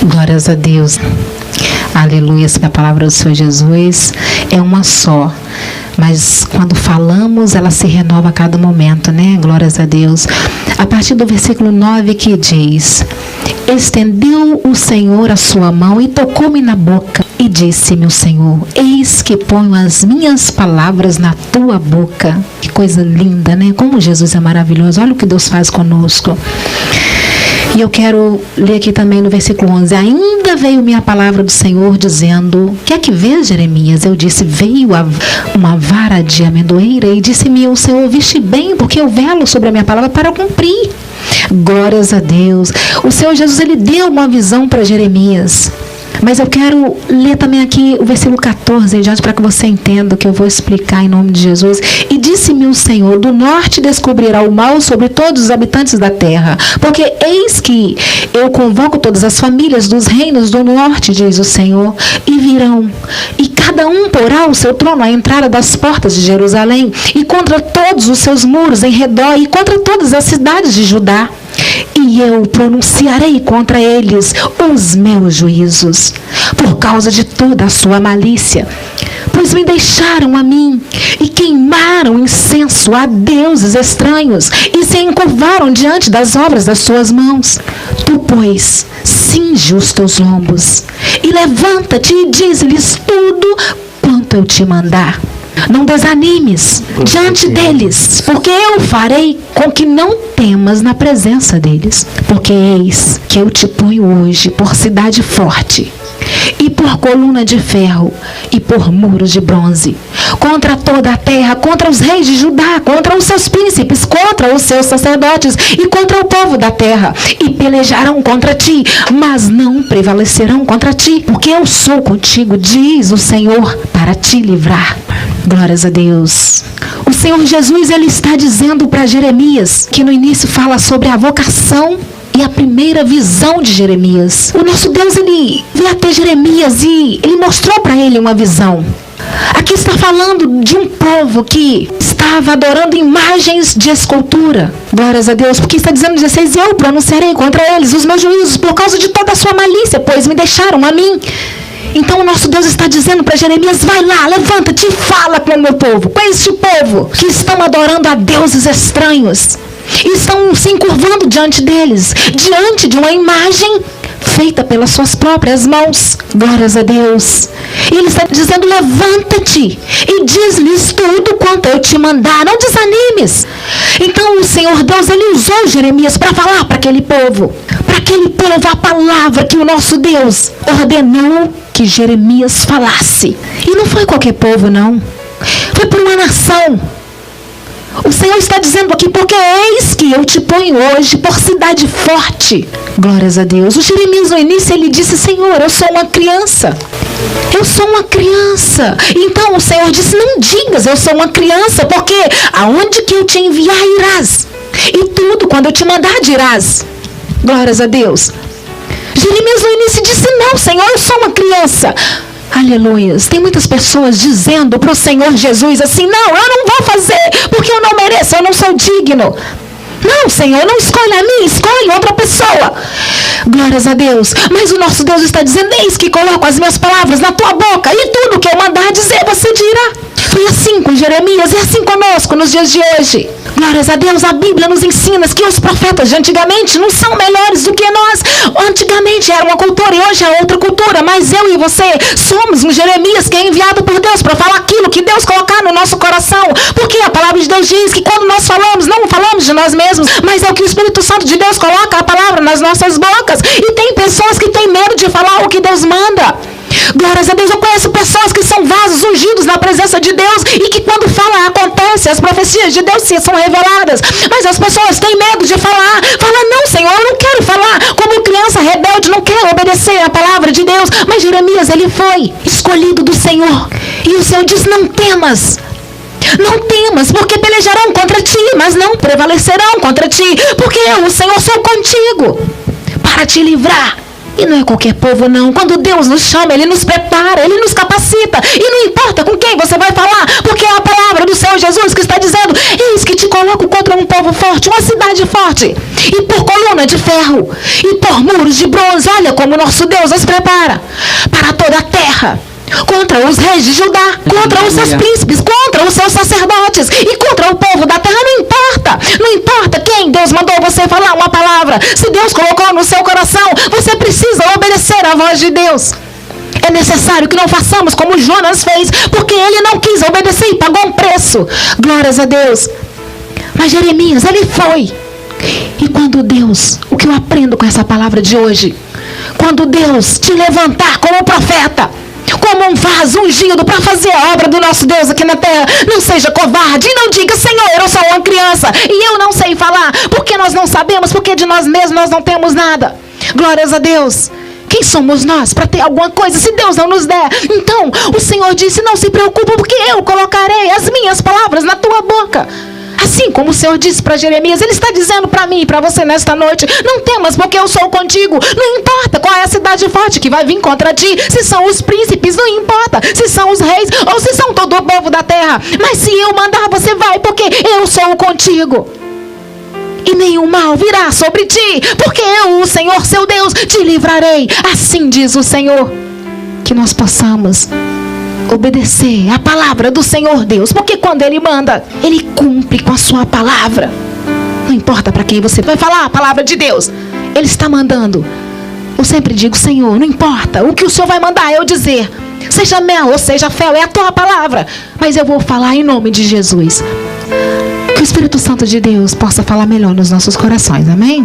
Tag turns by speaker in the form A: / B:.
A: Glórias a Deus. Aleluia, que a palavra do Senhor Jesus é uma só. Mas quando falamos, ela se renova a cada momento, né? Glórias a Deus. A partir do versículo 9 que diz: estendeu o Senhor a sua mão e tocou-me na boca. E disse-me o Senhor: eis que ponho as minhas palavras na tua boca. Que coisa linda, né? Como Jesus é maravilhoso. Olha o que Deus faz conosco. E eu quero ler aqui também no versículo 11. Ainda veio minha palavra do Senhor dizendo: que é que vês, Jeremias? Eu disse: veio uma vara de amendoeira. E disse-me o Senhor: viste bem, porque eu velo sobre a minha palavra para cumprir. Glórias a Deus. O Senhor Jesus, ele deu uma visão para Jeremias. Mas eu quero ler também aqui o versículo 14 em diante, para que você entenda o que eu vou explicar em nome de Jesus. E disse-me o Senhor: do norte descobrirá o mal sobre todos os habitantes da terra, porque eis que eu convoco todas as famílias dos reinos do norte, diz o Senhor, e virão, e cada um porá o seu trono à entrada das portas de Jerusalém, e contra todos os seus muros em redor, e contra todas as cidades de Judá. E eu pronunciarei contra eles os meus juízos, por causa de toda a sua malícia. Pois me deixaram a mim, e queimaram incenso a deuses estranhos, e se encurvaram diante das obras das suas mãos. Tu, pois, cinge os teus lombos, e levanta-te e diz-lhes tudo quanto eu te mandar. Não desanimes diante deles, porque eu farei com que não temas na presença deles. Porque eis que eu te ponho hoje por cidade forte, e por coluna de ferro, e por muros de bronze, contra toda a terra, contra os reis de Judá, contra os seus príncipes, contra os seus sacerdotes, e contra o povo da terra. E pelejarão contra ti, mas não prevalecerão contra ti, porque eu sou contigo, diz o Senhor, para te livrar. Glórias a Deus. O Senhor Jesus, ele está dizendo para Jeremias, que no início fala sobre a vocação e a primeira visão de Jeremias. O nosso Deus, ele veio até Jeremias e ele mostrou para ele uma visão. Aqui está falando de um povo que estava adorando imagens de escultura. Glórias a Deus, porque está dizendo 16: eu pronunciarei contra eles os meus juízos por causa de toda a sua malícia, pois me deixaram a mim. Então o nosso Deus está dizendo para Jeremias: vai lá, levanta-te e fala com o meu povo, com este povo que estão adorando a deuses estranhos, e estão se encurvando diante deles, diante de uma imagem feita pelas suas próprias mãos. Glórias a Deus. E ele está dizendo: levanta-te e diz-lhes tudo quanto eu te mandar, não desanimes. Então o Senhor Deus, ele usou Jeremias para falar para aquele povo a palavra que o nosso Deus ordenou que Jeremias falasse. E não foi qualquer povo, não. Foi por uma nação. O Senhor está dizendo aqui: porque eis que eu te ponho hoje por cidade forte. Glórias a Deus. O Jeremias no início, ele disse: Senhor, eu sou uma criança. Eu sou uma criança. Então o Senhor disse: não digas eu sou uma criança, porque aonde que eu te enviar irás, e tudo quando eu te mandar dirás. Glórias a Deus. Jeremias no início disse: não, Senhor, eu sou uma criança. Aleluias. Tem muitas pessoas dizendo para o Senhor Jesus assim: não, eu não vou fazer, porque eu não mereço, eu não sou digno. Não, Senhor, não escolhe a mim, escolhe outra pessoa. Glórias a Deus. Mas o nosso Deus está dizendo: eis que coloco as minhas palavras na tua boca, e tudo que eu mandar dizer, você dirá. Foi assim com Jeremias e assim conosco nos dias de hoje. Glórias a Deus. A Bíblia nos ensina que os profetas de antigamente não são melhores do que nós. Antigamente era uma cultura e hoje é outra cultura, mas eu e você somos um Jeremias que é enviado por Deus para falar aquilo que Deus colocar no nosso coração. Porque a palavra de Deus diz que quando nós falamos, não falamos de nós mesmos, mas é o que o Espírito Santo de Deus coloca a palavra nas nossas bocas. E tem pessoas que têm medo de falar o que Deus manda. Glórias a Deus. Eu conheço pessoas que são vasos ungidos na presença de Deus e que quando falam acontece, as profecias de Deus são reveladas. Mas as pessoas têm medo de falar. Fala: não, Senhor, eu não quero falar. Como criança rebelde, não quero obedecer a palavra de Deus. Mas Jeremias, ele foi escolhido do Senhor. E o Senhor diz: não temas. Não temas, porque pelejarão contra ti, mas não prevalecerão contra ti, porque eu, o Senhor, sou contigo para te livrar. E não é qualquer povo, não. Quando Deus nos chama, Ele nos prepara, Ele nos capacita. E não importa com quem você vai falar, porque é a palavra do Senhor Jesus que está dizendo: eis que te coloco contra um povo forte, uma cidade forte, e por coluna de ferro, e por muros de bronze. Olha como nosso Deus nos prepara para toda a terra. Contra os reis de Judá, contra os seus príncipes, contra os seus sacerdotes e contra o povo da terra. Não importa quem Deus mandou você falar uma palavra. Se Deus colocou no seu coração, você precisa obedecer à voz de Deus. É necessário que não façamos como Jonas fez, porque ele não quis obedecer e pagou um preço. Glórias a Deus. Mas Jeremias, ele foi. E quando Deus, o que eu aprendo com essa palavra de hoje, quando Deus te levantar como profeta, como um vaso ungido para fazer a obra do nosso Deus aqui na terra, não seja covarde e não diga: Senhor, eu sou uma criança e eu não sei falar, porque nós não sabemos, porque de nós mesmos nós não temos nada. Glórias a Deus. Quem somos nós para ter alguma coisa se Deus não nos der? Então o Senhor disse: não se preocupe, porque eu colocarei as minhas palavras na tua boca. Assim como o Senhor disse para Jeremias, Ele está dizendo para mim e para você nesta noite: não temas, porque eu sou contigo. Não importa qual é a cidade forte que vai vir contra ti, se são os príncipes, não importa se são os reis ou se são todo o povo da terra. Mas se eu mandar, você vai, porque eu sou contigo. E nenhum mal virá sobre ti, porque eu, o Senhor seu Deus, te livrarei. Assim diz o Senhor. Que nós possamos obedecer a palavra do Senhor Deus, porque quando Ele manda, Ele cumpre com a sua palavra. Não importa para quem você vai falar a palavra de Deus, Ele está mandando. Eu sempre digo: Senhor, não importa o que o Senhor vai mandar eu dizer, seja mel ou seja fel, é a tua palavra, mas eu vou falar em nome de Jesus. Que o Espírito Santo de Deus possa falar melhor nos nossos corações, amém?